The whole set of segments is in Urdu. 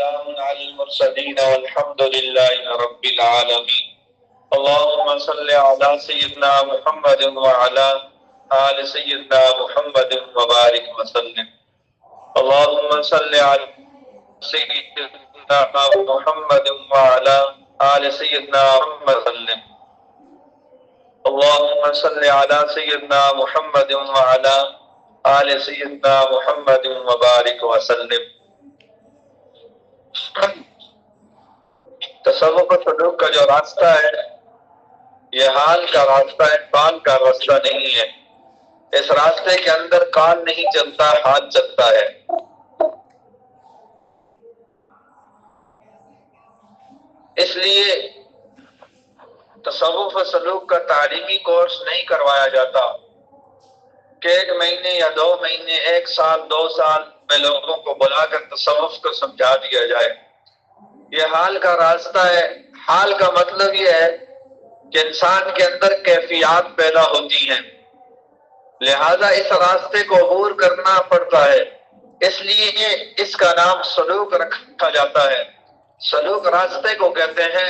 وسلام على المرسلين والحمد لله رب العالمين. اللهم صل على سيدنا محمد وعلى آل سيدنا محمد وبارك وسلم. اللهم صل على سيدنا محمد وعلى آل سيدنا محمد وسلم. اللهم صل على سيدنا محمد وعلى آل سيدنا محمد وبارك وسلم. تصوف و سلوک کا جو راستہ ہے یہ حال کا راستہ ہے، کال کا راستہ نہیں ہے. اس راستے کے اندر کال نہیں چلتا، حال چلتا ہے. اس لیے تصوف و سلوک کا تعلیمی کورس نہیں کروایا جاتا کہ 1 مہینے یا 2 مہینے، 1 سال 2 سال میں لوگوں کو بلا کر تصوف کو سمجھا دیا جائے. یہ حال کا راستہ ہے. حال کا مطلب یہ ہے کہ انسان کے اندر کیفیات پیدا ہوتی ہیں، لہذا اس راستے کو عبور کرنا پڑتا ہے. اس لیے اس کا نام سلوک رکھا جاتا ہے. سلوک راستے کو کہتے ہیں.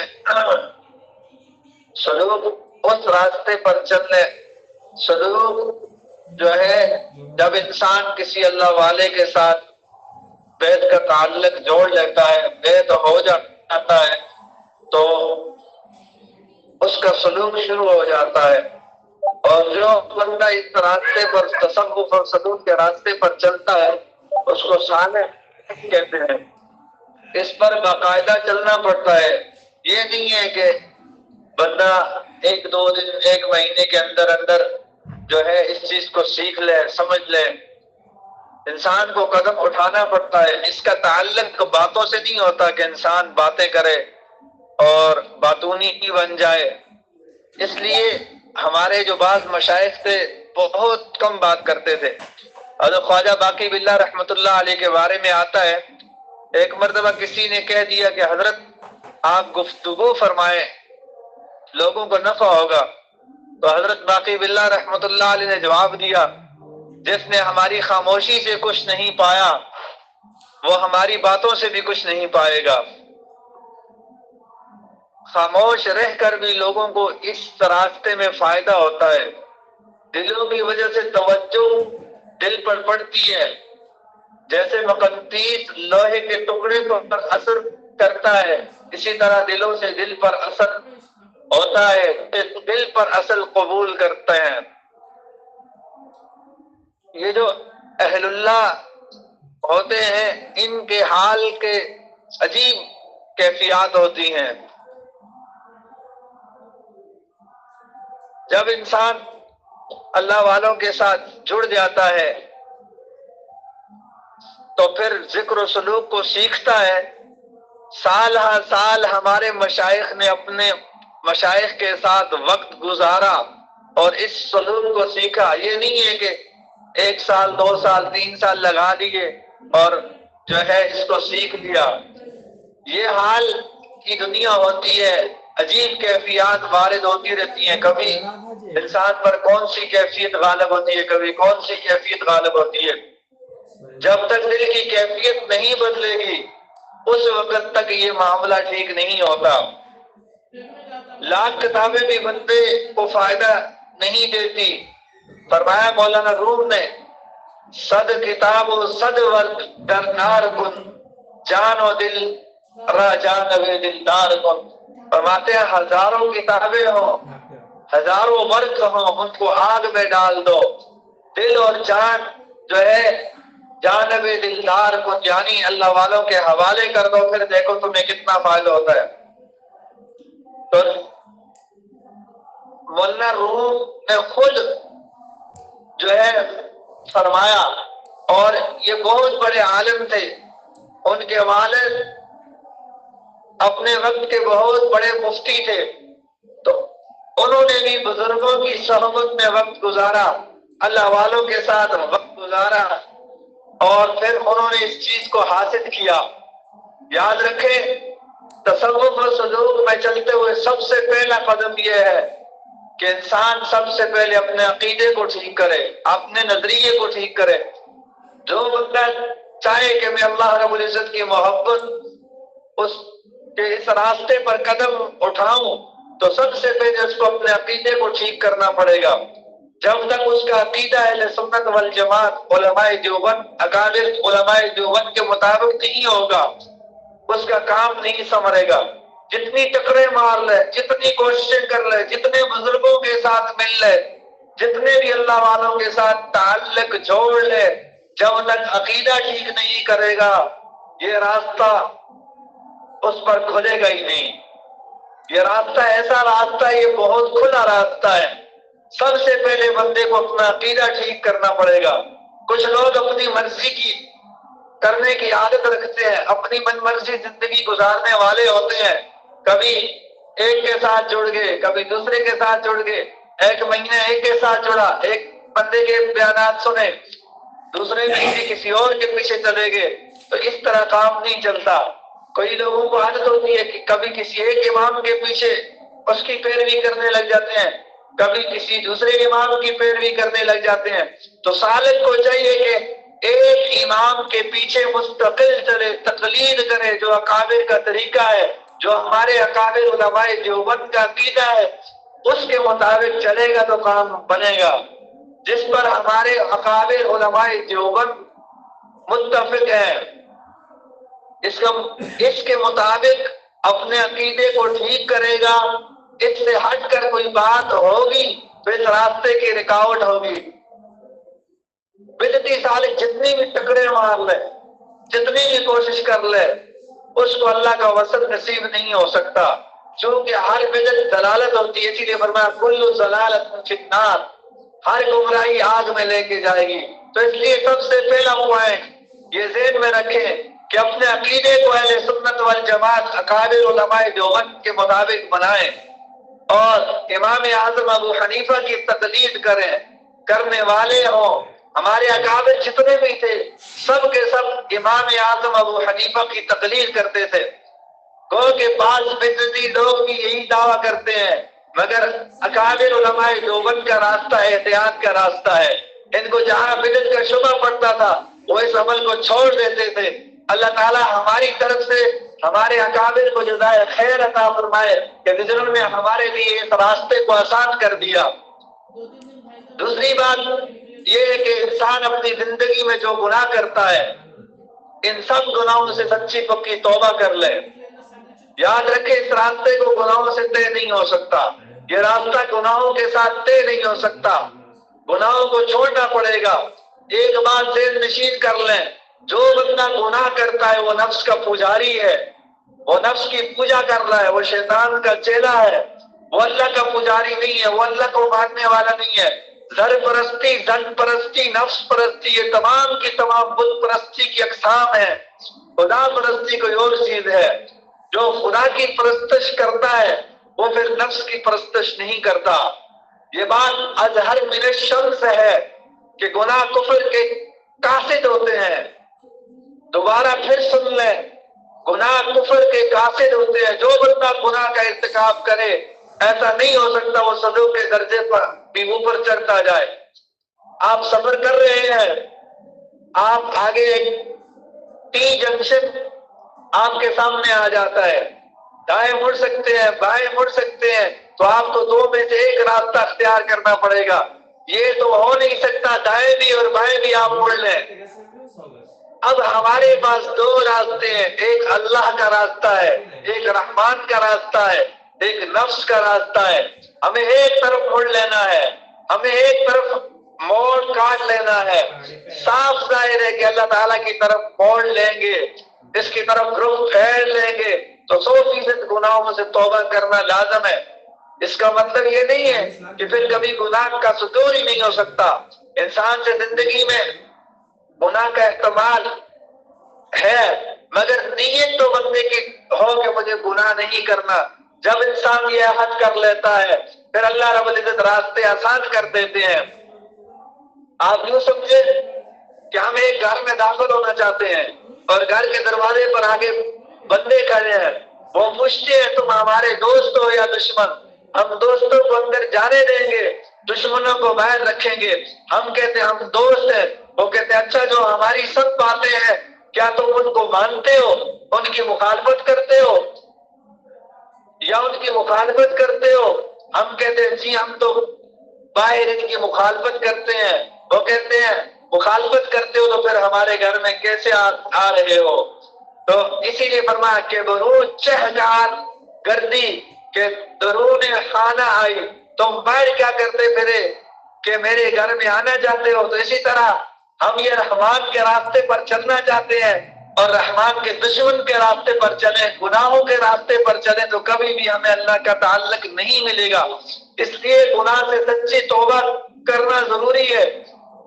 سلوک اس راستے پر چلنے، سلوک جو ہے جب انسان کسی اللہ والے کے ساتھ بیت کا تعلق جوڑ لیتا ہے، بیت ہو جاتا ہے، تو اس کا سلوک شروع ہو جاتا ہے. اور جو بندہ اس راستے پر، تصوف اور سلوک کے راستے پر چلتا ہے، اس کو سالک کہتے ہیں. اس پر باقاعدہ چلنا پڑتا ہے. یہ نہیں ہے کہ بندہ 1-2 دن، 1 مہینے کے اندر اندر جو ہے اس چیز کو سیکھ لے، سمجھ لے. انسان کو قدم اٹھانا پڑتا ہے. اس کا تعلق باتوں سے نہیں ہوتا کہ انسان باتیں کرے اور باتونی ہی بن جائے. اس لیے ہمارے جو بعض مشائخ تھے بہت کم بات کرتے تھے. حضرت خواجہ باقی باللہ رحمۃ اللہ علیہ کے بارے میں آتا ہے، ایک مرتبہ کسی نے کہہ دیا کہ حضرت آپ گفتگو فرمائیں، لوگوں کو نفع ہوگا. تو حضرت باقی باللہ رحمۃ اللہ علیہ نے جواب دیا، جس نے ہماری خاموشی سے کچھ نہیں پایا وہ ہماری باتوں سے بھی کچھ نہیں پائے گا. خاموش رہ کر بھی لوگوں کو اس راستے میں فائدہ ہوتا ہے. دلوں کی وجہ سے توجہ دل پر پڑتی ہے. جیسے مقناطیس لوہے کے ٹکڑے پر اثر کرتا ہے، اسی طرح دلوں سے دل پر اثر ہوتا ہے. دل پر اثر قبول کرتے ہیں. یہ جو اہل اللہ ہوتے ہیں ان کے حال کے عجیب کیفیات ہوتی ہیں. جب انسان اللہ والوں کے ساتھ جڑ جاتا ہے تو پھر ذکر و سلوک کو سیکھتا ہے. سال ہر سال ہمارے مشائخ نے اپنے مشائخ کے ساتھ وقت گزارا اور اس سلوک کو سیکھا. یہ نہیں ہے کہ 1 سال 2 سال 3 سال لگا دیے اور جو ہے اس کو سیکھ لیا. یہ حال کی دنیا ہوتی ہے. عجیب کیفیات وارد ہوتی رہتی ہیں. کبھی انسان پر کون سی کیفیت غالب ہوتی ہے، کبھی کون سی کیفیت غالب ہوتی ہے. جب تک دل کی کیفیت نہیں بدلے گی اس وقت تک یہ معاملہ ٹھیک نہیں ہوتا. لاکھ کتابیں بھی بندے کو فائدہ نہیں دیتی. فرمایا مولانا روم نے، 100 کتاب و 100 ورق در نار کن، جان و دل را جانب دلدار کن. فرماتے ہیں ہزاروں کتابیں ہوں، ہزاروں ورق ہوں، ان کو آگ میں ڈال دو، دل اور جان جو ہے جانب دلدار کو یعنی اللہ والوں کے حوالے کر دو، پھر دیکھو تمہیں کتنا فائدہ ہوتا ہے. تو مولانا روم نے خود جو ہے فرمایا، اور یہ بہت بڑے عالم تھے. ان کے والد اپنے وقت کے بہت بڑے مفتی تھے، تو انہوں نے بھی بزرگوں کی صحبت میں وقت گزارا، اللہ والوں کے ساتھ وقت گزارا، اور پھر انہوں نے اس چیز کو حاصل کیا. یاد رکھیں، تصوف و سلوک میں چلتے ہوئے سب سے پہلا قدم یہ ہے کہ انسان سب سے پہلے اپنے عقیدے کو ٹھیک کرے، اپنے نظریے کو ٹھیک کرے. جو بندہ چاہے کہ میں اللہ رب العزت کی محبت اس کے اس راستے پر قدم اٹھاؤں تو سب سے پہلے اس کو اپنے عقیدے کو ٹھیک کرنا پڑے گا۔ جب تک اس کا عقیدہ اہل سنت والجماعت علماء دیوبند اکابر علماء دیوبند کے مطابق نہیں ہوگا، اس کا کام نہیں سنورے گا۔ جتنی ٹکرے مار لے، جتنی کوششیں کر لے، جتنے بزرگوں کے ساتھ مل لے، جتنے بھی اللہ والوں کے ساتھ تعلق جوڑ لے، جب تک عقیدہ ٹھیک نہیں کرے گا یہ راستہ اس پر کھلے گا ہی نہیں۔ یہ راستہ ایسا راستہ ہے، یہ بہت کھلا راستہ ہے۔ سب سے پہلے بندے کو اپنا عقیدہ ٹھیک کرنا پڑے گا۔ کچھ لوگ اپنی مرضی کی کرنے کی عادت رکھتے ہیں، اپنی من مرضی زندگی گزارنے والے ہوتے ہیں۔ کبھی ایک کے ساتھ جڑ گئے، کبھی دوسرے کے ساتھ جڑ گئے، ایک مہینے ایک کے ساتھ جڑا، ایک بندے کے بیانات سنے، دوسرے مہینے کسی اور کے پیچھے چلے گئے، تو اس طرح کام نہیں چلتا۔ کوئی لوگوں کو عادت ہوتی ہے کہ کبھی کسی ایک امام کے پیچھے اس کی پیروی کرنے لگ جاتے ہیں، کبھی کسی دوسرے امام کی پیروی کرنے لگ جاتے ہیں۔ تو سالک کو چاہیے کہ ایک امام کے پیچھے مستقل چلے، تقلید کرے، جو اکابر کا طریقہ ہے، جو ہمارے اکابر علماء دیوبند کا عقیدہ ہے، اس کے مطابق چلے گا تو کام بنے گا۔ جس پر ہمارے اکابر علماء دیوبند متفق ہیں، اس کے مطابق اپنے عقیدے کو ٹھیک کرے گا۔ اس سے ہٹ کر کوئی بات ہوگی تو اس راستے کی رکاوٹ ہوگی۔ بدعتی سالک جتنی بھی ٹکرے مار لے، جتنی بھی کوشش کر لے، اس کو اللہ کا وصل نصیب نہیں ہو سکتا، چونکہ ہر بدعت دلالت ہوتی ہے۔ اسی لیے فرمایا کل ضلالۃ فی النار، ہر گمراہی آگ میں لے کے جائے گی۔ تو اس لیے سب سے پہلا پوائنٹ یہ ذہن میں رکھیں کہ اپنے عقیدے کو اہل سنت والجماعت اکابر علماء دیوبند کے مطابق بنائیں، اور امام اعظم ابو حنیفہ کی تقلید کریں، کرنے والے ہوں۔ ہمارے اکابر جتنے بھی تھے سب کے سب امام اعظم ابو حنیفہ کی تقلید کرتے تھے۔ گو کہ بعض بدعتی لوگ بھی یہی دعویٰ کرتے ہیں، مگر اکابر علماء دیوبند کا راستہ احتیاط کا راستہ ہے۔ ان کو جہاں بدعت کا شبہ پڑتا تھا وہ اس عمل کو چھوڑ دیتے تھے۔ اللہ تعالیٰ ہماری طرف سے ہمارے اکابر کو جزائے خیر عطا فرمائے کہ جنہوں نے ہمارے لیے اس راستے کو آسان کر دیا۔ دوسری بات یہ ہے کہ انسان اپنی زندگی میں جو گناہ کرتا ہے ان سب گناہوں سے سچی پکی توبہ کر لے۔ یاد رکھے اس راستے کو گناہوں سے طے نہیں ہو سکتا، یہ راستہ گناہوں کے ساتھ طے نہیں ہو سکتا، گناہوں کو چھوڑنا پڑے گا۔ ایک بات ذہن نشین کر لیں، جو بندہ گناہ کرتا ہے وہ نفس کا پجاری ہے، وہ نفس کی پوجا کر رہا ہے، وہ شیطان کا چیلا ہے، وہ اللہ کا پجاری نہیں ہے، وہ اللہ کو ماننے والا نہیں ہے۔ زر پرستی، زن پرستی، نفس پرستی، یہ تمام کی تمام بت پرستی کی اقسام ہے۔ خدا پرستی کوئی اور چیز ہے۔ جو خدا کی پرستش کرتا ہے وہ پھر نفس کی پرستش نہیں کرتا۔ یہ بات اظہر من الشمس ہے کہ گناہ کفر کے قاصد ہوتے ہیں۔ دوبارہ پھر سن لیں، گناہ کفر کے قاصد ہوتے ہیں۔ جو بندہ گناہ کا ارتکاب کرے ایسا نہیں ہو سکتا وہ صدوق کے درجے پر بھی اوپر چڑھتا جائے۔ آپ سفر کر رہے ہیں، آپ آگے ٹی جنکشن آپ کے سامنے آ جاتا ہے، دائیں مڑ سکتے ہیں، بائیں مڑ سکتے ہیں، تو آپ کو دو میں سے ایک راستہ اختیار کرنا پڑے گا۔ یہ تو ہو نہیں سکتا دائیں بھی اور بائیں بھی آپ مڑ لیں۔ اب ہمارے پاس دو راستے ہیں، ایک اللہ کا راستہ ہے، ایک رحمان کا راستہ ہے، ایک نفس کا راستہ ہے۔ ہمیں ایک طرف مڑ لینا ہے، ہمیں ایک طرف موڑ کاٹ لینا ہے۔ صاف ظاہر ہے کہ اللہ تعالیٰ کی طرف موڑ لیں گے، اس کی طرف رخ پھیر لیں گے تو 100% گناہوں سے توبہ کرنا لازم ہے۔ اس کا مطلب یہ نہیں ہے کہ پھر کبھی گناہ کا صدور ہی نہیں ہو سکتا۔ انسان سے زندگی میں گناہ کا احتمال ہے، مگر نیت تو بندے کی ہو کہ مجھے گناہ نہیں کرنا۔ جب انسان یہ عہد کر لیتا ہے پھر اللہ رب العزت راستے آسان کر دیتے ہیں۔ آپ یوں سمجھے کہ ہم ایک گھر میں داخل ہونا چاہتے ہیں اور گھر کے دروازے پر آگے بندے کھڑے ہیں، وہ پوچھتے ہیں تم ہمارے دوست ہو یا دشمن؟ ہم دوستوں کو اندر جانے دیں گے، دشمنوں کو باہر رکھیں گے۔ ہم کہتے ہیں ہم دوست ہیں، وہ کہتے ہیں اچھا جو ہماری سب باتیں ہیں کیا تم ان کو مانتے ہو، ان کی مخالفت کرتے ہو یا ان کی مخالفت کرتے ہو؟ ہم کہتے ہیں جی ہم تو باہر ان کی مخالفت کرتے ہیں۔ وہ کہتے ہیں مخالفت کرتے ہو تو پھر ہمارے گھر میں کیسے آ رہے ہو؟ تو اسی لیے فرمایا کہ درود چہکار گردی کہ درود خانہ آئی، تم باہر کیا کرتے پھرے کہ میرے گھر میں آنا چاہتے ہو؟ تو اسی طرح ہم یہ رحمان کے راستے پر چلنا چاہتے ہیں اور رحمان کے دشمن کے راستے پر چلیں، گناہوں کے راستے پر چلیں تو کبھی بھی ہمیں اللہ کا تعلق نہیں ملے گا۔ اس لیے گناہ سے سچی توبہ کرنا ضروری ہے،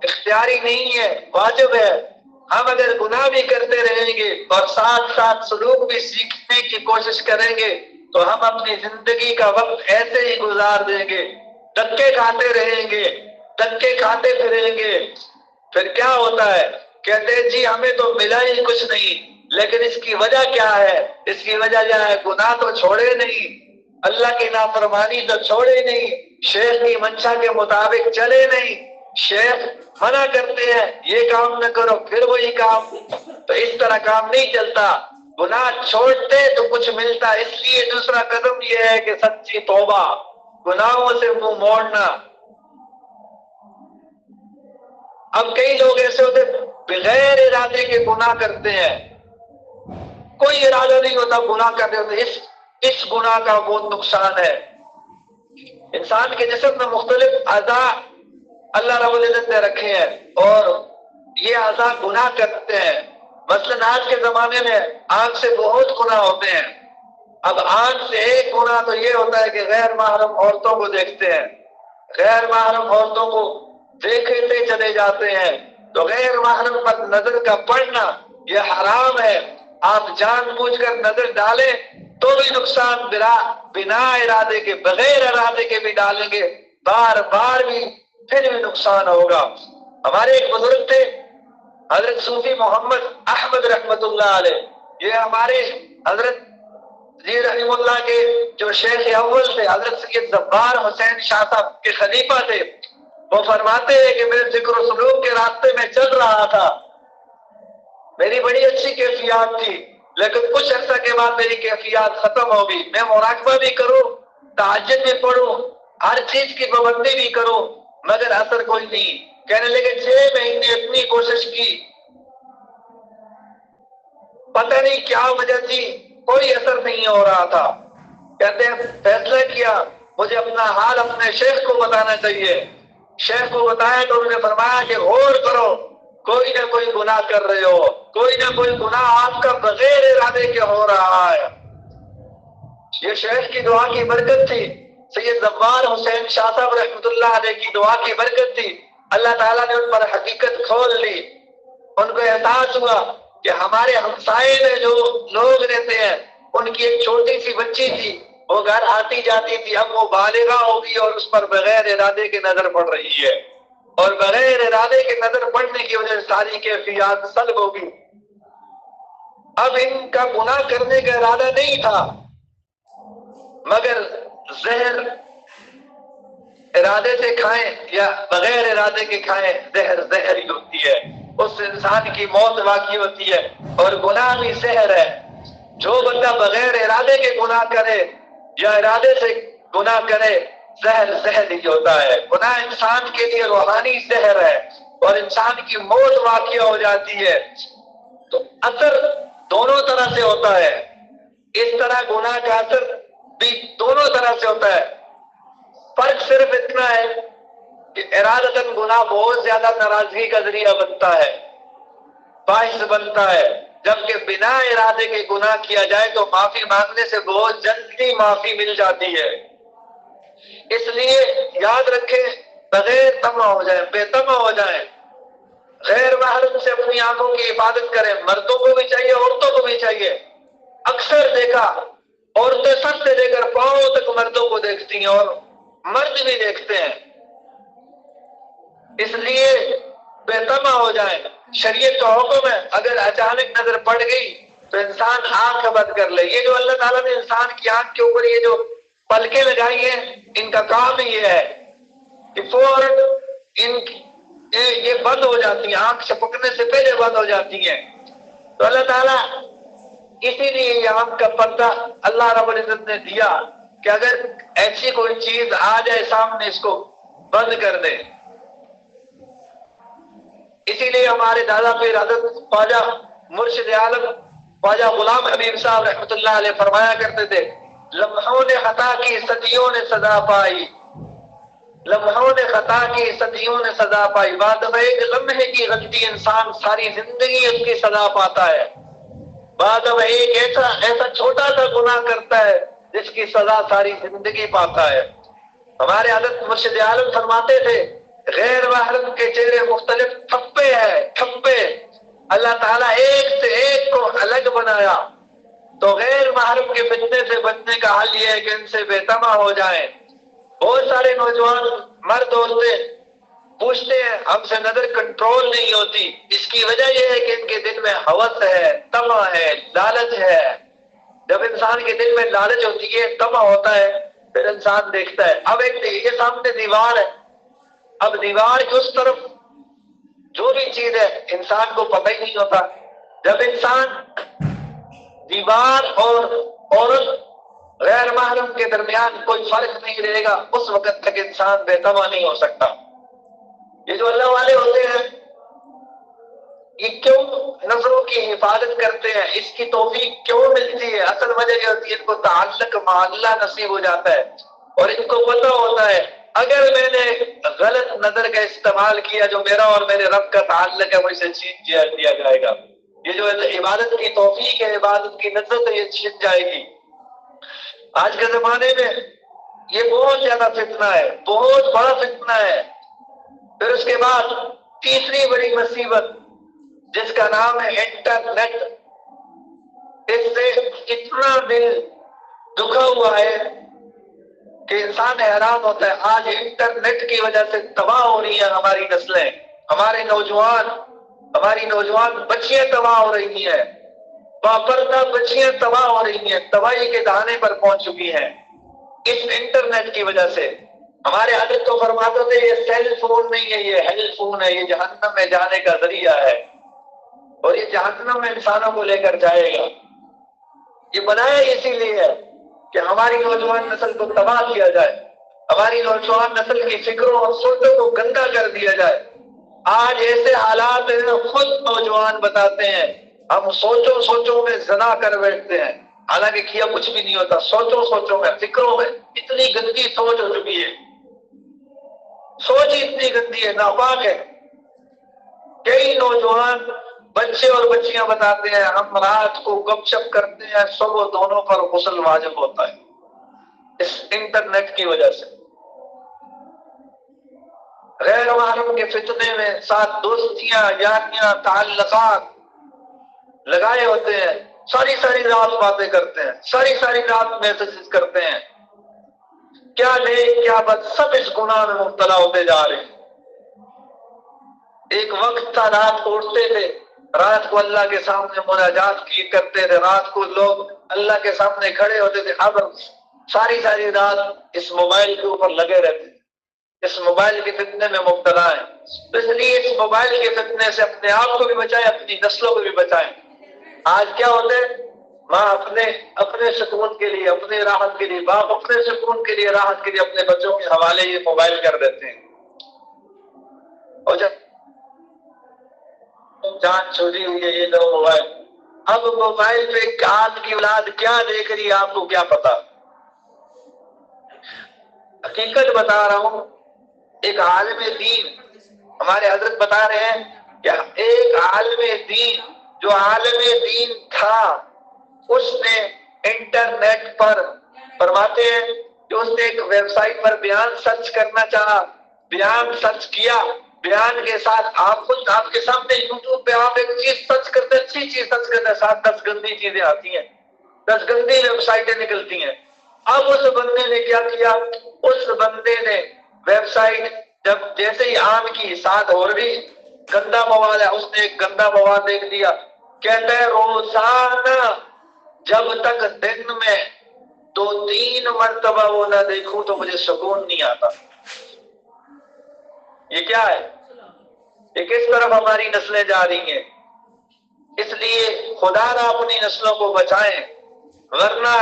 اختیاری نہیں ہے، واجب ہے۔ ہم اگر گناہ بھی کرتے رہیں گے اور ساتھ ساتھ سلوک بھی سیکھنے کی کوشش کریں گے تو ہم اپنی زندگی کا وقت ایسے ہی گزار دیں گے، دھکے کھاتے رہیں گے، دھکے کھاتے پھریں گے۔ پھر کیا ہوتا ہے؟ کہتے ہیں جی ہمیں تو ملا ہی کچھ نہیں، لیکن اس کی وجہ کیا ہے؟ اس کی وجہ کیا ہے؟ گناہ تو چھوڑے نہیں، اللہ کی نافرمانی تو چھوڑے نہیں، شیخ کی منشا کے مطابق چلے نہیں، شیخ منع کرتے ہیں یہ کام نہ کرو پھر وہی کام، تو اس طرح کام نہیں چلتا۔ گناہ چھوڑتے تو کچھ ملتا، اس لیے دوسرا قدم یہ ہے کہ سچی توبہ، گناہوں سے منہ موڑنا۔ اب کئی لوگ ایسے ہوتے بغیر ارادے کے گناہ کرتے ہیں، کوئی ارادہ نہیں ہوتا گناہ کرتے ہوتے، اس گناہ کا بہت نقصان ہے۔ انسان کے جسم میں مختلف اعضاء اللہ رب العزت نے رکھے ہیں اور یہ اعضاء گناہ کرتے ہیں۔ مثلاً آج کے زمانے میں آنکھ سے بہت گناہ ہوتے ہیں۔ اب آنکھ سے ایک گناہ تو یہ ہوتا ہے کہ غیر محرم عورتوں کو دیکھتے ہیں، غیر محرم عورتوں کو دیکھتے چلے جاتے ہیں، تو غیر محرم پر نظر کا پڑنا یہ حرام ہے۔ آپ جان بوجھ کر نظر ڈالیں تو بھی نقصان، بنا ارادے کے، بغیر ارادے کے بھی ڈالیں گے بار بار بھی پھر بھی نقصان ہوگا۔ ہمارے ایک بزرگ تھے حضرت صوفی محمد احمد رحمت اللہ علیہ، یہ ہمارے حضرت جی رحم اللہ کے جو شیخ اول تھے، حضرت سید زبار حسین شاہ صاحب کے خلیفہ تھے۔ وہ فرماتے ہیں کہ میں ذکر و سلوک کے راستے میں چل رہا تھا، میری بڑی اچھی کیفیات تھی، لیکن کچھ عرصہ کے بعد میری کیفیات ختم ہوگی۔ میں مراقبہ بھی کروں، تہجد بھی پڑھوں، ہر چیز کی پابندی بھی کروں، مگر اثر کوئی نہیں۔ کہنے لگے 6 مہینے اتنی کوشش کی، پتہ نہیں کیا وجہ تھی، کوئی اثر نہیں ہو رہا تھا۔ کہتے ہیں فیصلہ کیا مجھے اپنا حال اپنے شیخ کو بتانا چاہیے۔ شیخ کو بتایا تو انہوں نے فرمایا کہ غور کرو، کوئی نہ کوئی گناہ کر رہے ہو، کوئی نہ کوئی گناہ آپ کا بغیر ارادے کے ہو رہا ہے۔ یہ شیخ کی دعا کی برکت تھی، سید زبار حسین شاہ صاحب رحمۃ اللہ علیہ کی دعا کی برکت تھی۔ اللہ تعالیٰ نے ان پر حقیقت کھول لی، ان کو احساس ہوا کہ ہمارے ہمسائے میں جو لوگ رہتے ہیں ان کی ایک چھوٹی سی بچی تھی، وہ گھر آتی جاتی تھی، اب وہ بالغہ ہوگی اور اس پر بغیر ارادے کے نظر پڑ رہی ہے، اور بغیر ارادے کے نظر پڑنے کی وجہ سے ساری کیفیات سلب ہوگی۔ اب ان کا گناہ کرنے کا ارادہ نہیں تھا، مگر زہر ارادے سے کھائیں یا بغیر ارادے کے کھائیں، زہر زہر ہی ہوتی ہے، اس انسان کی موت واقع ہوتی ہے، اور گناہ بھی زہر ہے۔ جو بندہ بغیر ارادے کے گناہ کرے یا ارادے سے گناہ کرے، زہر زہر ہی ہوتا ہے۔ گناہ انسان کے لیے روحانی زہر ہے اور انسان کی موت واقع ہو جاتی ہے۔ تو اثر دونوں طرح سے ہوتا ہے، اس طرح گناہ کا اثر بھی دونوں طرح سے ہوتا ہے۔ فرق صرف اتنا ہے کہ ارادتاً گناہ بہت زیادہ ناراضگی کا ذریعہ بنتا ہے، باعث بنتا ہے، جبکہ بنا ارادے کے گناہ کیا جائے تو معافی مانگنے سے بہت جلدی معافی مل جاتی ہے۔ اس لیے یاد رکھیں، بغیر طمع ہو جائیں، بے طمع ہو جائیں، غیر محرم سے اپنی آنکھوں کی حفاظت کریں، مردوں کو بھی چاہیے عورتوں کو بھی چاہیے۔ اکثر دیکھا عورتیں سر سے لے کر پاؤں تک مردوں کو دیکھتی ہیں اور مرد بھی دیکھتے ہیں، اس لیے بے طمع ہو جائیں۔ شریعت کا حکم ہے اگر اچانک نظر پڑ گئی تو انسان آنکھ بند کر لے۔ یہ جو اللہ تعالیٰ نے انسان کی آنکھ کے اوپر یہ جو پلکیں لگائی ہیں، ان کا کام ہی یہ ہے کہ فوراً یہ بند ہو جاتی ہیں، آنکھ چھپکنے سے پہلے بند ہو جاتی ہیں۔ تو اللہ تعالیٰ اسی لیے یہ آنکھ کا پردہ اللہ رب العزت نے دیا کہ اگر ایسی کوئی چیز آ جائے سامنے اس کو بند کر دے. اسی لیے ہمارے دادا پیر حضرت خواجہ مرشد عالم خواجہ غلام حبیب صاحب رحمۃ اللہ علیہ فرمایا کرتے تھے، لمحوں نے خطا کی صدیوں نے سزا پائی، لمحوں نے خطا کی صدیوں نے سزا پائی، بعد ایک لمحے کی غلطی انسان ساری زندگی اس کی سزا پاتا ہے، بعد ایک ایسا چھوٹا سا گناہ کرتا ہے جس کی سزا ساری زندگی پاتا ہے. ہمارے حضرت مرشد عالم فرماتے تھے، غیر محرم کے چہرے مختلف تھپے ہیں، تھپے. اللہ تعالیٰ ایک سے ایک کو الگ بنایا تو غیر محرم کے فتنے سے بچنے کا حل یہ ہے کہ ان سے بے طمع ہو جائیں. بہت سارے نوجوان مرد ہوتے پوچھتے ہیں ہم سے نظر کنٹرول نہیں ہوتی، اس کی وجہ یہ ہے کہ ان کے دل میں ہوس ہے، طمع ہے، لالچ ہے. جب انسان کے دل میں لالچ ہوتی ہے، طمع ہوتا ہے، پھر انسان دیکھتا ہے. اب ایک یہ سامنے دیوار ہے، اب دیوار کی اس طرف جو بھی چیز ہے انسان کو پتہ ہی نہیں ہوتا. جب انسان دیوار اور عورت غیر محرم کے درمیان کوئی فرق نہیں رہے گا، اس وقت تک انسان بے طمع نہیں ہو سکتا. یہ جو اللہ والے ہوتے ہیں یہ کیوں نظروں کی حفاظت کرتے ہیں، اس کی توفیق کیوں ملتی ہے؟ اصل وجہ یہ ہوتی ہے ان کو تعلق مع اللہ نصیب ہو جاتا ہے اور ان کو پتہ ہوتا ہے اگر میں نے غلط نظر کا استعمال کیا جو میرا اور میرے رب کا تعلق ہے وہ اسے چھین دیا جائے گا. یہ جو عبادت کی توفیق ہے، عبادت کی لذت ہے، یہ چھن جائے گی. آج کے زمانے میں یہ بہت زیادہ فتنہ ہے، بہت بڑا فتنہ ہے. پھر اس کے بعد تیسری بڑی مصیبت جس کا نام ہے انٹرنیٹ. اس سے اتنا دل دکھا ہوا ہے کہ انسان حیران ہوتا ہے. آج انٹرنیٹ کی وجہ سے تباہ ہو رہی ہیں ہماری نسلیں، ہمارے نوجوان، ہماری نوجوان بچیاں تباہ ہو رہی ہیں، باپردہ بچیاں تباہ ہو رہی ہیں، تباہی کے دہانے پر پہنچ چکی ہیں اس انٹرنیٹ کی وجہ سے. ہمارے حضرت تو فرماتے تھے یہ سیل فون نہیں ہے، یہ ہیل فون ہے، یہ جہنم میں جانے کا ذریعہ ہے اور یہ جہنم میں انسانوں کو لے کر جائے گا. یہ بنایا اسی لیے ہے کہ ہماری نوجوان نسل کو تباہ کیا جائے، ہماری نوجوان نسل کی فکروں اور سوچوں کو گندا کر دیا جائے. آج ایسے حالات ہیں، خود نوجوان بتاتے ہیں ہم سوچوں میں زنا کر بیٹھتے ہیں، حالانکہ کیا کچھ بھی نہیں ہوتا. سوچوں میں، فکروں میں اتنی گندی سوچ ہو چکی ہے، سوچ اتنی گندی ہے، ناپاک ہے. کئی نوجوان بچے اور بچیاں بتاتے ہیں ہم رات کو گپ شپ کرتے ہیں، صبح دونوں پر غسل واجب ہوتا ہے اس انٹرنیٹ کی وجہ سے. غیر محرم کے فتنے میں ساتھ دوستیاں، یاریاں، تعلقات لگائے ہوتے ہیں، ساری رات باتیں کرتے ہیں، ساری رات میسجز کرتے ہیں، کیا نیک کیا بد سب اس گناہ میں مبتلا ہوتے جا رہے ہیں. ایک وقت تھا رات کو اٹھتے تھے، رات کو اللہ کے سامنے مناجات کی کرتے تھے، رات کو لوگ اللہ کے سامنے کھڑے ہوتے تھے. اب ساری رات اس موبائل کے اوپر لگے رہتے ہیں، اس موبائل کے فتنے میں مبتلا ہیں. اس لیے اس موبائل کے فتنے سے اپنے آپ کو بھی بچائیں، اپنی نسلوں کو بھی بچائیں. آج کیا ہوتا ہے، ماں اپنے سکون کے لیے، اپنے راحت کے لیے، باپ اپنے سکون کے لیے، راحت کے لیے اپنے بچوں کے حوالے یہ موبائل کر دیتے ہیں. اور جب جان چھوڑی ہوئی ہے یہ دو موبائل، اب موبائل پہ آج کی اولاد کیا دیکھ رہی ہے آپ کو کیا پتا. حقیقت بتا رہا ہوں، ایک عالم دین ہمارے حضرت بتا رہے ہیں کہ ایک عالم دین جو عالم دین تھا اس نے انٹرنیٹ پر فرماتے ہیں کہ اس نے ایک ویب سائٹ پر بیان سرچ کرنا چاہا، بیان سرچ کیا، بیان کے ساتھ آپ کے سامنے یوٹیوب پہ آپ ایک چیز سرچ کرتے، اچھی چیز سرچ کرتے، ساتھ 10 گندی چیزیں آتی ہیں، 10 گندی ویب سائٹیں نکلتی ہیں. اب اس بندے نے کیا کیا، اس بندے نے ویب سائٹ جب جیسے ہی آن کی ساتھ اور بھی گندا مواد ہے، اس نے ایک گندا مواد دیکھ لیا. کہتا ہے روزانہ جب تک دن میں 2-3 مرتبہ وہ نہ دیکھوں تو مجھے سکون نہیں آتا. یہ کیا ہے؟ یہ کس طرف ہماری نسلیں جا رہی ہیں؟ اس لیے خدا را اپنی نسلوں کو بچائیں، ورنہ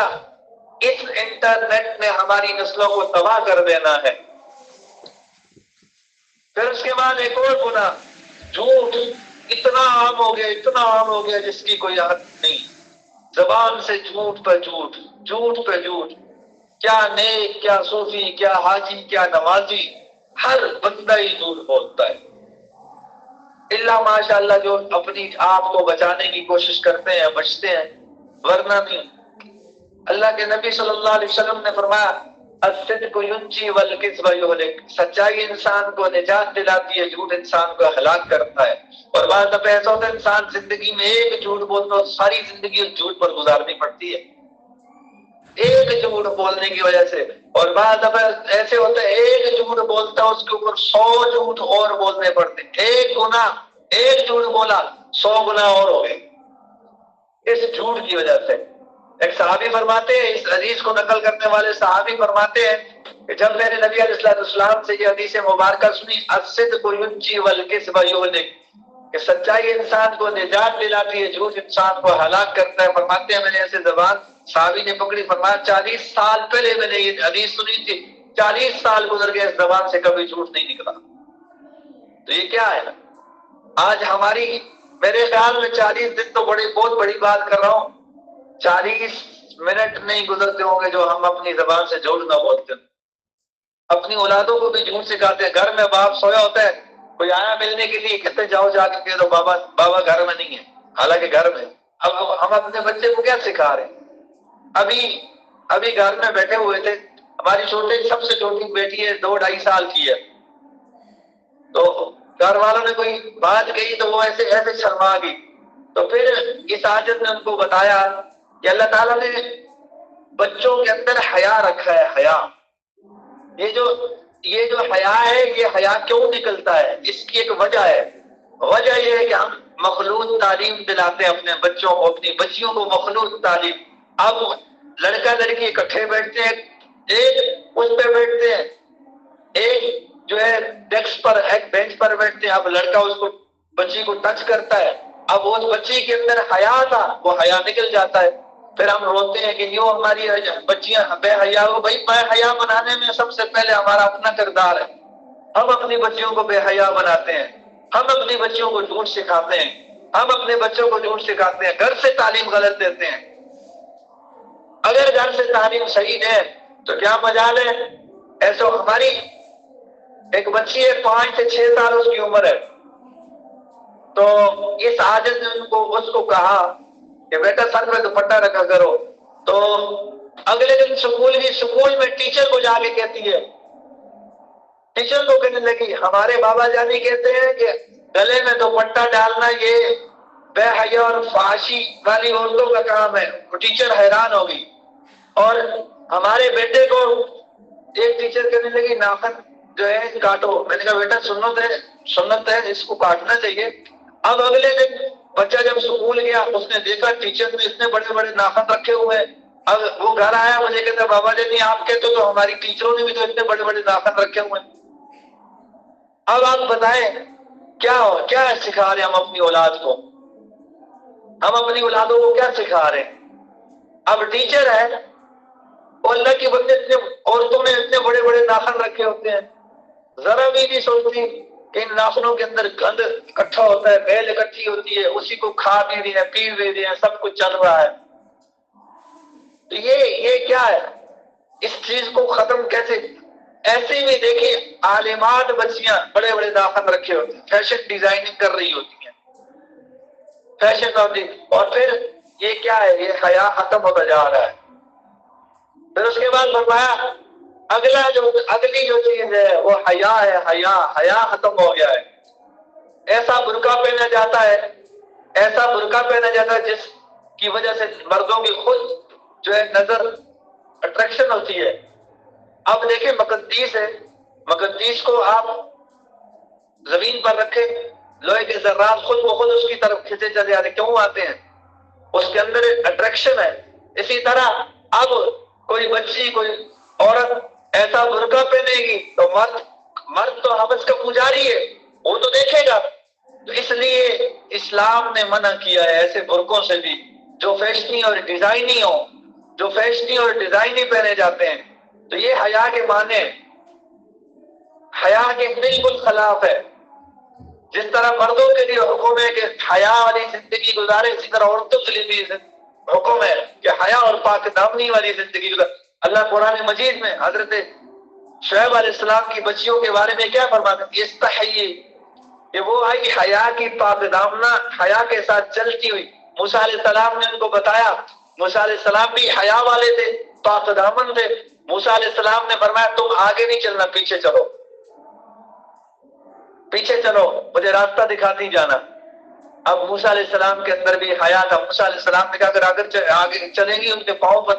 اس انٹرنیٹ نے ہماری نسلوں کو تباہ کر دینا ہے۔ پھر اس کے بعد ایک اور گناہ، جھوٹ، اتنا عام ہو گیا، اتنا عام ہو گیا جس کی کوئی حد نہیں۔ زبان سے جھوٹ پہ جھوٹ، جھوٹ پہ جھوٹ، کیا نیک، کیا صوفی، کیا حاجی، کیا نمازی، ہر بندہ ہی جھوٹ بولتا ہے، اللہ ماشاء اللہ جو اپنی آپ کو بچانے کی کوشش کرتے ہیں، بچتے ہیں، ورنہ نہیں۔ اللہ کے نبی صلی اللہ علیہ وسلم نے فرمایا الصدق ینجی والکذب یہلک، سچائی انسان کو نجات دلاتی ہے، جھوٹ انسان کو ہلاک کرتا ہے۔ اور بعض دفعہ ایسا ہوتا ہے انسان زندگی میں ایک جھوٹ بولتا ہے، ساری زندگی اس جھوٹ پر گزارنی پڑتی ہے ایک جھوٹ بولنے کی وجہ سے۔ اور بعض دفعہ ایسے ہوتا ہے ایک جھوٹ بولتا ہے، اس کے اوپر 100 جھوٹ اور بولنے پڑتے ہیں، ایک گناہ، ایک جھوٹ بولا 100 گناہ اور ہو گئے اس جھوٹ کی وجہ سے۔ ایک صحابی فرماتے ہیں، اس حدیث کو نقل کرنے والے صحابی فرماتے ہیں کہ جب میں نے نبی علیہ السلام سے یہ حدیث مبارکہ سنی الصدق ینجی والکذب یہلک، کہ سچائی انسان کو نجات دلاتی ہے، جھوٹ انسان کو ہلاک کرتا ہے، فرماتے ہیں میں نے ایسے زبان صحابی نے پکڑی، فرمایا 40 سال پہلے میں نے یہ حدیث سنی تھی، 40 سال گزر گئے اس زبان سے کبھی جھوٹ نہیں نکلا۔ تو یہ کیا ہے؟ آج ہماری، میرے خیال میں 40 دن تو بہت بڑی بات کر رہا ہوں، 40 منٹ نہیں گزرتے ہوں گے جو ہم اپنی زبان سے جھوٹ نہ بولتے ہیں۔ اپنی اولادوں کو بھی جھوٹ سکھاتے ہیں، گھر میں باپ سویا ہوتا ہے، کوئی آیا ملنے کے لیے، کہتے جاؤ جا کے کہہ دو بابا گھر میں نہیں ہے، حالانکہ گھر میں۔ اب ہم اپنے بچے کو کیا سکھا رہے ہیں؟ ابھی گھر میں بیٹھے ہوئے تھے، ہماری سب سے چھوٹی بیٹی ہے 2-2.5 سال کی ہے، تو گھر والوں نے کوئی بات کہی تو وہ ایسے شرما گئی، تو پھر اس حاجت نے ان کو بتایا کہ اللہ تعالیٰ نے بچوں کے اندر حیا رکھا ہے، حیا۔ یہ جو حیا ہے، یہ حیا کیوں نکلتا ہے؟ اس کی ایک وجہ ہے، وجہ یہ ہے کہ ہم مخلوط تعلیم دلاتے ہیں اپنے بچوں کو، اپنی بچیوں کو مخلوط تعلیم۔ اب لڑکا لڑکی اکٹھے بیٹھتے ہیں، ایک اس پہ بیٹھتے ہیں، ایک جو ہے ڈیسک پر، ایک بینچ پر بیٹھتے ہیں، اب لڑکا اس کو بچی کو ٹچ کرتا ہے، اب اس بچی کے اندر حیا تھا، وہ حیا نکل جاتا ہے، پھر ہم روتے ہیں کہ یوں ہماری بچیاں بے حیا ہو۔ بھائی بے حیا بنانے میں سب سے پہلے ہمارا اپنا کردار ہے، ہم اپنی بچیوں کو بے حیا بناتے ہیں، ہم اپنی بچیوں کو جھوٹ سکھاتے ہیں، ہم اپنے بچوں کو جھوٹ سکھاتے ہیں، گھر سے تعلیم غلط دیتے ہیں۔ اگر گھر سے تعلیم صحیح ہے تو کیا مجال ہے؟ ایسا ہماری ایک بچی ہے 5 سے 6 سال اس کی عمر ہے، تو اس عادت نے اس کو کہا کہ بیٹا سر میں دوپٹہ رکھا کرو، تو اگلے دن سکول میں ٹیچر کو جا کے کہتی ہے، ٹیچر کو کہنے لگی ہمارے بابا جانی کہتے ہیں کہ گلے میں دوپٹہ ڈالنا یہ بے حیا اور فحاشی والی عورتوں کا کام ہے۔ وہ ٹیچر حیران ہوگی، اور ہمارے بیٹے کو ایک ٹیچر کہنے لگی ناخن جو ہے کاٹو، میں نے کہا بیٹا سنت ہے، اس کو کاٹنا چاہیے۔ اب اگلے دن بچہ جب سکول گیا، اس نے دیکھا ٹیچر نے اتنے بڑے بڑے ناخن رکھے ہوئے ہیں، اب وہ گھر آیا، مجھے کہتا بابا جی آپ کہتے ہو تو ہماری ٹیچروں نے بھی تو اتنے بڑے بڑے ناخن رکھے ہوئے ہیں۔ اب آپ بتائیں کیا سکھا رہے ہیں ہم اپنی اولاد کو؟ ہم اپنی اولادوں کو کیا سکھا رہے ہیں؟ اب ٹیچر ہے، اللہ کی بندے عورتوں نے اتنے بڑے بڑے ناخن رکھے ہوتے ہیں، ذرا بھی نہیں سوچتی کہ ان ناخنوں کے اندر گند اکٹھا ہوتا ہے، بیل اکٹھی ہوتی ہے، اسی کو کھا بھی رہی ہیں، پی بھی رہی ہیں، سب کچھ چل رہا ہے۔ تو یہ کیا ہے؟ اس چیز کو ختم کیسے؟ ایسے بھی دیکھیے عالمات بچیاں بڑے بڑے ناخن رکھے ہوتے ہیں، فیشن ڈیزائننگ کر رہی ہوتی ہیں، فیشن، اور پھر یہ کیا ہے؟ یہ حیا ختم ہوتا جا رہا ہے۔ پھر اس کے بعد فرمایا اگلی جو چیز ہے وہ حیا ہے، حیا ختم ہو گیا ہے۔ ایسا برقع پہنا جاتا ہے جس کی وجہ سے مردوں کی خود جو ہے نظر اٹریکشن ہوتی ہے۔ اب دیکھیں مقدیس ہے، مقدیس کو آپ زمین پر رکھے، لوہے کے ذرات خود بخود اس کی طرف کھینچے چلے جاتے، کیوں آتے ہیں؟ اس کے اندر اٹریکشن ہے۔ اسی طرح اب کوئی بچی، کوئی عورت ایسا برقع پہنے گی تو مرد تو حبس کا پجاری ہے، وہ تو دیکھے گا، تو اس لیے اسلام نے منع کیا ہے ایسے برقعوں سے بھی جو فیشنی اور ڈیزائنی ہو، جو فیشنی اور ڈیزائنی پہنے جاتے ہیں۔ تو یہ حیا کے معنی حیا کے بالکل خلاف ہے۔ جس طرح مردوں کے لیے حکم ہے کہ حیا والی زندگی گزارے، اسی طرح عورتوں کے لیے بھی حکم ہے کہ حیا اور پاک دامنی والی زندگی گزارے۔ اللہ قرآن مجید میں حضرت شعیب علیہ السلام کی بچیوں کے بارے میں کیا فرماتے ہیں؟ استحیی، کہ وہ آئی حیا کی پاک دامنہ، حیا کے ساتھ چلتی ہوئی۔ موسیٰ علیہ السلام نے ان کو بتایا، موسیٰ علیہ السلام بھی حیا والے تھے، پاک دامن تھے۔ موسیٰ علیہ السلام نے فرمایا تم آگے نہیں چلنا، پیچھے چلو، پیچھے چلو، مجھے راستہ دکھاتی جانا۔ اب موسیٰ علیہ السلام کے اندر بھی حیا تھا۔ موسیٰ علیہ السلام نے کہا اگر آگے چلیں گی ان کے پاؤں پر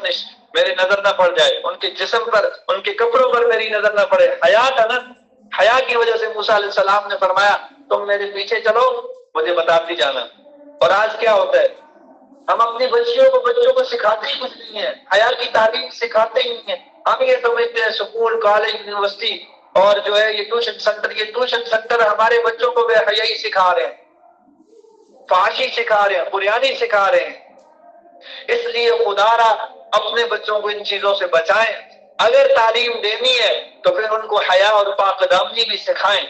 میری نظر نہ پڑ جائے، ان کے جسم پر، ان کے کپڑوں پر میری نظر نہ پڑے۔ حیا تھا نا، حیا کی وجہ سے موسیٰ علیہ السلام نے فرمایا تم میرے پیچھے چلو، مجھے بتاتی جانا۔ اور آج کیا ہوتا ہے؟ ہم اپنی بچوں کو سکھاتے ہی کچھ نہیں ہے، حیا کی تعلیم سکھاتے ہی نہیں ہے۔ ہم یہ سمجھتے ہیں سکول، کالج، یونیورسٹی اور جو ہے یہ ٹیوشن سینٹر ہمارے بچوں کو بے حیائی سکھا رہے ہیں، فحاشی سکھا رہے ہیں، بریانی سکھا رہے ہیں۔ اس لیے خدا را اپنے بچوں کو ان چیزوں سے بچائیں۔ اگر تعلیم دینی ہے تو پھر ان کو حیا اور پاک دامنی بھی سکھائیں۔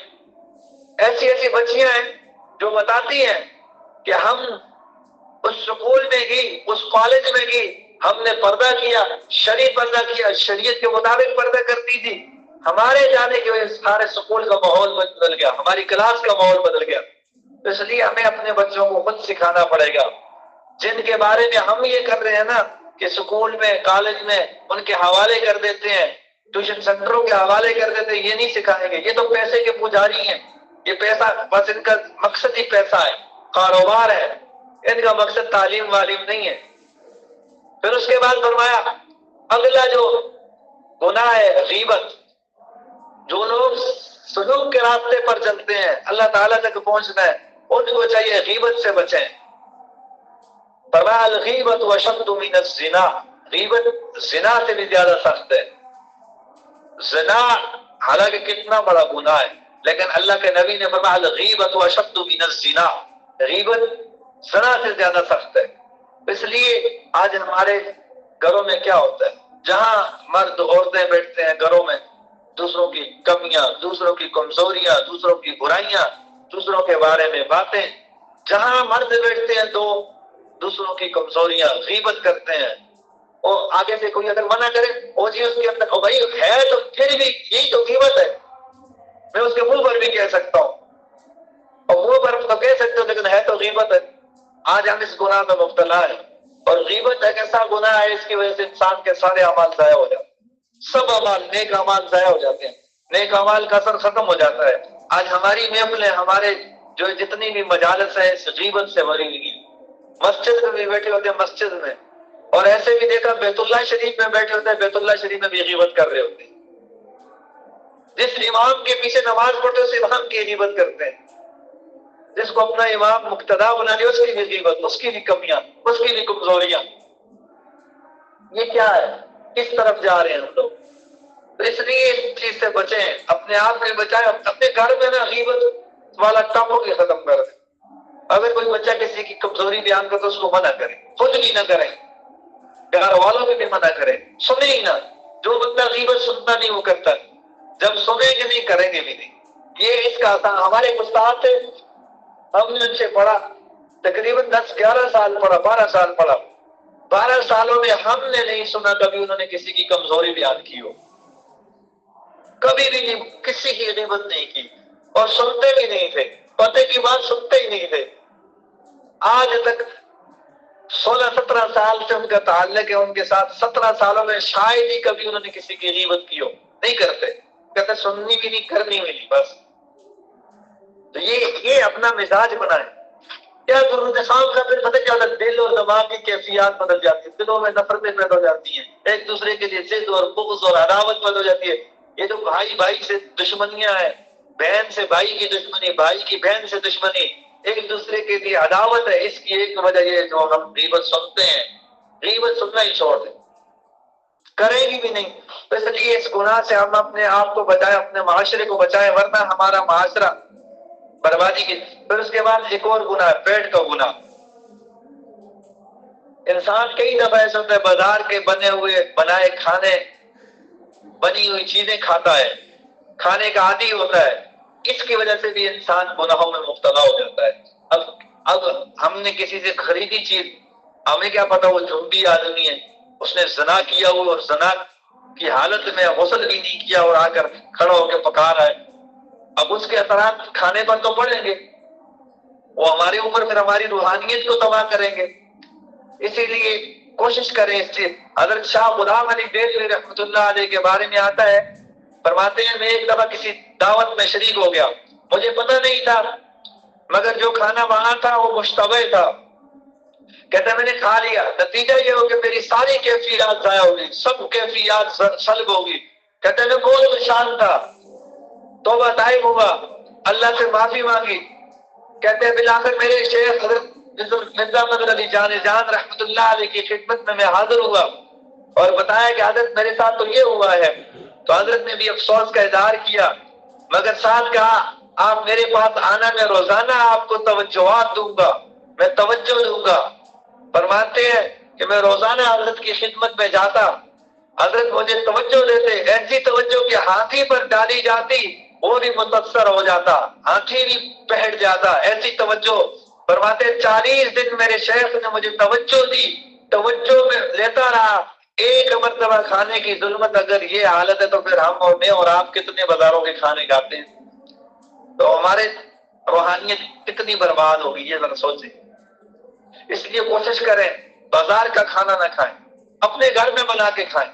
ایسی ایسی بچیاں ہیں جو بتاتی ہیں کہ ہم اس سکول میں گئی، اس کالج میں گئی، ہم نے پردہ کیا، شرعی پردہ کیا، شریعت کے مطابق پردہ کرتی تھی، ہمارے جانے کی وجہ سے سارے سکول کا ماحول بدل گیا، ہماری کلاس کا ماحول بدل گیا۔ اس لیے ہمیں اپنے بچوں کو خود سکھانا پڑے گا۔ جن کے بارے میں ہم یہ کر رہے ہیں نا کہ سکول میں، کالج میں ان کے حوالے کر دیتے ہیں، ٹیوشن سینٹروں کے حوالے کر دیتے ہیں، یہ نہیں سکھائیں گے، یہ تو پیسے کے پجاری ہیں، یہ پیسہ بس ان کا مقصد ہی پیسہ ہے، کاروبار ہے، ان کا مقصد تعلیم والیم نہیں ہے۔ پھر اس کے بعد فرمایا اگلا جو گناہ ہے غیبت۔ جو لوگ سلوک کے راستے پر چلتے ہیں، اللہ تعالیٰ تک پہنچنا ہے، ان کو چاہیے غیبت سے بچیں۔ فرمایا الغیبت اشد من الزنا، غیبت زنا سے بھی زیادہ سخت ہے۔ زنا حالانکہ کتنا بڑا گناہ ہے، لیکن اللہ کے نبی نے فرمایا الغیبت اشد من الزنا، غیبت زنا سے زیادہ سخت ہے۔ اس لیے آج ہمارے گھروں میں کیا ہوتا ہے؟ جہاں مرد عورتیں بیٹھتے ہیں گھروں میں، دوسروں کی کمیاں، دوسروں کی کمزوریاں، دوسروں کی برائیاں، دوسروں کے بارے میں باتیں، جہاں مرد بیٹھتے ہیں تو دوسروں کی کمزوریاں غیبت کرتے ہیں۔ اور آگے سے کوئی اگر منع کرے او جی اس کے اندر او بھائی ہے تو پھر بھی یہی تو غیبت ہے، میں اس کے منہ پر بھی کہہ سکتا ہوں، اور منہ پر تو کہہ سکتے ہو لیکن ہے تو غیبت ہے۔ آج ہم اس گناہ میں مبتلا ہیں، اور غیبت ایک ایسا گناہ ہے اس کی وجہ سے انسان کے سارے اعمال ضائع ہو جاتے ہیں، سب اعمال، نیک اعمال ضائع ہو جاتے ہیں، نیک اعمال کا اثر ختم ہو جاتا ہے۔ آج ہماری محفلیں، ہمارے جو جتنی بھی مجالس ہیں اس غیبت سے بھری ہوئی ہیں۔ مسجد میں بھی بیٹھے ہوتے ہیں، مسجد میں، اور ایسے بھی دیکھا بیت اللہ شریف میں بیٹھے ہوتے ہیں، بیت اللہ شریف میں بھی غیبت کر رہے ہوتے ہیں۔ جس امام کے پیچھے نماز پڑھتے ہیں اس امام کی غیبت کرتے ہیں، جس کو اپنا امام مقتدا بنا لیا اس کی بھی غیبت، اس کی بھی کمیاں، اس کی بھی کمزوریاں۔ یہ کیا ہے؟ کس طرف جا رہے ہیں ہم لوگ؟ تو اس لیے اس چیز سے بچیں، اپنے آپ میں بچائیں، اپنے گھر میں نا غیبت والا ٹاپک ختم کر دیں۔ اگر کوئی بچہ کسی کی کمزوری بیان کرے تو اس کو منع کریں، خود بھی نہ کریں، گھر والوں میں بھی منع کریں، سنیں ہی نہ۔ جو بندہ غیبت سنتا نہیں وہ کرتا ہے، جب سنیں گے نہیں کریں گے بھی نہیں۔ یہ اس کا آسان، ہمارے استاد تھے، ہم نے ان سے پڑھا، تقریباً 10-11 سال پڑھا، 12 سال پڑھا، 12 سالوں میں ہم نے نہیں سنا کبھی انہوں نے کسی کی کمزوری بیان کی ہو، کبھی بھی نہیں، کسی کی غیبت نہیں کی، اور سنتے بھی نہیں تھے، پتے کی بات سنتے ہی نہیں تھے۔ آج تک 16-17 سال سے ان کا تعلق ہے ان کے ساتھ، 17 سالوں میں شاید ہی کبھی انہوں نے کسی کی غیبت کی ہو، نہیں کرتے، کہتے سننی بھی نہیں، کرنی بھی نہیں، بس۔ تو یہ اپنا مزاج بنائیں۔ کیا ضرورت ہے؟ خام کا پھر پتہ کیا ہوتا ہے، دل اور دماغ کی کیفیات بدل جاتی ہے، دلوں میں نفرتیں پیدا ہو جاتی ہیں، ایک دوسرے کے لیے ضد اور بغض اور عداوت پیدا ہو جاتی ہے۔ یہ تو بھائی بھائی سے دشمنیاں ہیں، بہن سے بھائی کی دشمنی، بھائی کی بہن سے دشمنی، ایک دوسرے کے لیے عداوت ہے۔ اس کی ایک وجہ یہ ہے جو ہم غیبت سنتے ہیں، غیبت سننا ہی چھوڑ دیں، کریں گی بھی نہیں۔ تو اس لیے اس گناہ سے ہم اپنے آپ کو بچائیں، اپنے معاشرے کو بچائیں، ورنہ ہمارا معاشرہ بربادی کی۔ پھر اس کے بعد ایک اور گناہ ہے، پیٹ کا گناہ۔ انسان کئی دفعہ ایسا ہوتا ہے بازار کے بنائے کھانے، بنی ہوئی چیزیں کھاتا ہے، کھانے کا عادی ہوتا ہے، اس کی وجہ سے بھی انسان گناہوں میں مبتلا ہو جاتا ہے۔ اب ہم نے کسی سے خریدی چیز، ہمیں کیا پتا وہ جھوٹی آدمی ہے، اس نے زنا کیا ہوا اور زنا کی حالت میں غسل بھی نہیں کیا اور آ کر کھڑا ہو کے پکا رہا ہے۔ اب اس کے اثرات کھانے پر تو پڑیں گے، وہ ہمارے اوپر پھر ہماری روحانیت کو تباہ کریں گے۔ اسی لیے کوشش کریں اس چیز۔ حضرت شاہ غلام علی دہلوی رحمۃ اللہ علیہ کے بارے میں آتا ہے، فرماتے ہیں میں ایک دفعہ کسی دعوت میں شریک ہو گیا، مجھے پتہ نہیں تھا، مگر جو کھانا وہاں تھا وہ مشتبہ تھا۔ کہتا ہے میں نے کھا لیا، نتیجہ یہ ہو کہ میری ساری کیفیات ضائع ہو گئی، سب کیفیات سلب ہو گئی۔ کہتا ہے میں بہت پریشان تھا، توبہ طائب ہوا، اللہ سے معافی مانگی۔ کہتے ہیں بالآخر میرے شیخ حضرت مرزا مدر علی جان رحمۃ اللہ علیہ کی خدمت میں حاضر ہوا اور بتایا کہ حضرت میرے ساتھ تو یہ ہوا ہے۔ تو حضرت نے بھی افسوس کا اظہار کیا، مگر ساتھ کہا آپ میرے پاس آنا، میں روزانہ آپ کو توجہات دوں گا، میں توجہ دوں گا۔ فرماتے ہیں کہ میں روزانہ حضرت کی خدمت میں جاتا، حضرت مجھے توجہ دیتے، ایسی توجہ کہ ہاتھی پر ڈالی جاتی وہ بھی متاثر ہو جاتا، ہاتھی بھی پہٹ جاتا، ایسی توجہ۔ فرماتے 40 دن میرے شیخ نے مجھے توجہ دی، توجہ میں لیتا رہا۔ ایک مرتبہ کھانے کی ظلمت اگر یہ حالت ہے تو پھر ہم اور میں اور آپ کتنے بازاروں کے کھانے کھاتے ہیں؟ تو ہمارے روحانیت کتنی برباد ہوگی یہ ذرا سوچیں۔ اس لیے کوشش کریں بازار کا کھانا نہ کھائیں، اپنے گھر میں بنا کے کھائیں۔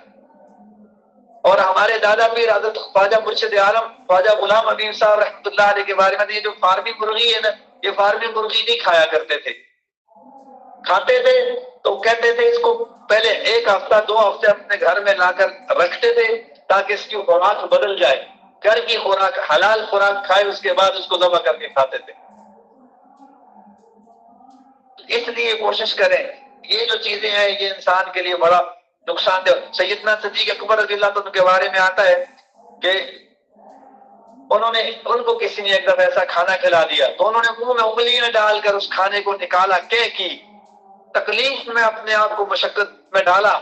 اور ہمارے دادا پیر حضرت خواجہ مرشد عالم خواجہ غلام حبیب صاحب رحمۃ اللہ علیہ کے بارے میں یہ جو فارمی مرغی ہے نا، یہ فارمی مرغی نہیں کھایا کرتے تھے، کھاتے تھے تو کہتے تھے اس کو پہلے 1 ہفتہ 2 ہفتے اپنے گھر میں لا کر رکھتے تھے تاکہ اس کی خوراک بدل جائے، گھر کی خوراک حلال خوراک کھائے، اس کے بعد اس کو ذبح کر کے کھاتے تھے۔ اس لیے کوشش کریں، یہ جو چیزیں ہیں یہ انسان کے لیے بڑا نقصان دہ۔ سیدنا صدیق اکبر رضی اللہ عنہ کے بارے میں آتا ہے کہ ان کو کسی نے ایک دفعہ ایسا کھانا کھلا دیا تو انہوں نے منہ میں انگلیاں ڈال کر اس کھانے کو نکالا، کی تکلیف میں اپنے آپ کو مشقت میں ڈالا۔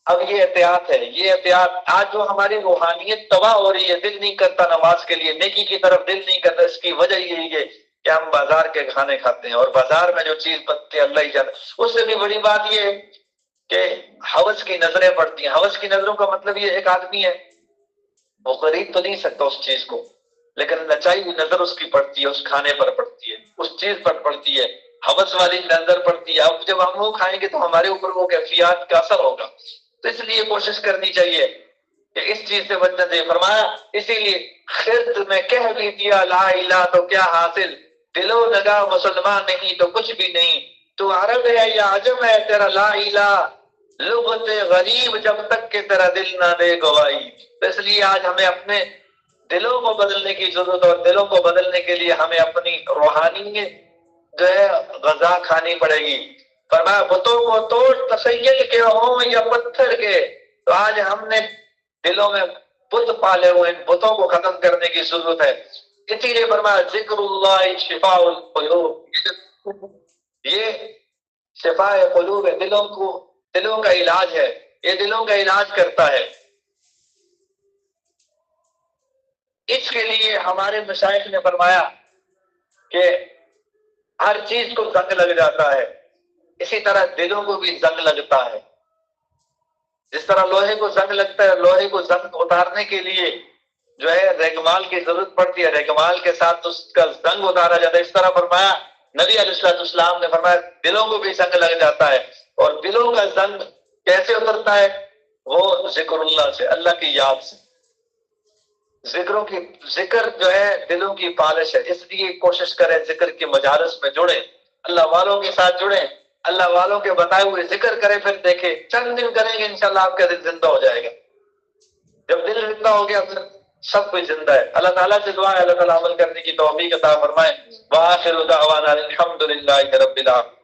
اب یہ احتیاط ہے، یہ احتیاط آج جو ہماری روحانیت تباہ ہو رہی ہے، دل نہیں کرتا نماز کے لیے، نیکی کی طرف دل نہیں کرتا، اس کی وجہ یہی ہے کہ ہم بازار کے کھانے کھاتے ہیں، اور بازار میں جو چیز بنتی ہے اللہ ہی جانے۔ اس سے بھی بڑی بات یہ ہے کہ ہوس کی نظریں پڑتی ہیں۔ ہوس کی نظروں کا مطلب یہ ایک آدمی ہے وہ خرید تو نہیں سکتا اس چیز کو، لیکن نچائی ہوئی نظر اس کی پڑتی ہے، اس کھانے پر پڑتی ہے، اس چیز پر پڑتی ہے، ہوس والی نظر پڑتی ہے۔ اب جب ہم وہ کھائیں گے تو ہمارے اوپر وہ کیفیات کا اثر ہوگا، تو اس لیے کوشش کرنی چاہیے کہ اس چیز سے بچنا چاہیے۔ فرمایا اسی لیے خرد میں کہہ بھی دیا لا الہ تو کیا حاصل، دل و نگاہ مسلمان نہیں تو کچھ بھی نہیں، تو عرب ہے یا عجم ہے تیرا لا الہ، لغت غریب جب تک کہ تیرا دل نہ دے گواہی۔ اس لیے آج ہمیں اپنے دلوں کو بدلنے کی ضرورت، اور دلوں کو بدلنے کے لیے ہمیں اپنی روحانیت جو ہے غذا کھانی پڑے گی۔ فرمایا بتوں کو توڑ تخیل کے ہوں یا پتھر کے، تو آج ہم نے دلوں میں بت پالے ہوئے، ان بتوں کو ختم کرنے کی ضرورت ہے۔ اسی لیے فرمایا ذکر اللہ شفاء القلوب، یہ شفاء قلوب ہے، دلوں کا علاج ہے، یہ دلوں کا علاج کرتا ہے۔ اس کے لیے ہمارے مشائخ نے فرمایا کہ ہر چیز کو زنگ لگ جاتا ہے، اسی طرح دلوں کو بھی زنگ لگتا ہے۔ جس طرح لوہے کو زنگ لگتا ہے، لوہے کو زنگ اتارنے کے لیے جو ہے ریگمال کی ضرورت پڑتی ہے، ریگمال کے ساتھ اس کا زنگ اتارا جاتا ہے۔ اس طرح فرمایا نبی علیہ السلام نے فرمایا دلوں کو بھی زنگ لگ جاتا ہے، اور دلوں کا زنگ کیسے اترتا ہے؟ وہ ذکر اللہ سے، اللہ کی یاد سے۔ ذکر جو ہے دلوں کی پالش ہے، اس لیے کوشش کریں ذکر کے مجالس میں جڑیں، اللہ والوں کے ساتھ جڑیں، اللہ والوں کے بتائے ہوئے ذکر کریں، پھر دیکھیں چند دن کریں گے انشاءاللہ آپ کا دل زندہ ہو جائے گا۔ جب دل زندہ ہو گیا پھر سب کچھ زندہ ہے۔ اللہ تعالیٰ سے دعا ہے اللہ تعالیٰ عمل کرنے کی توفیق عطا فرمائے۔ وآخر دعوانا الحمدللہ رب العالمین۔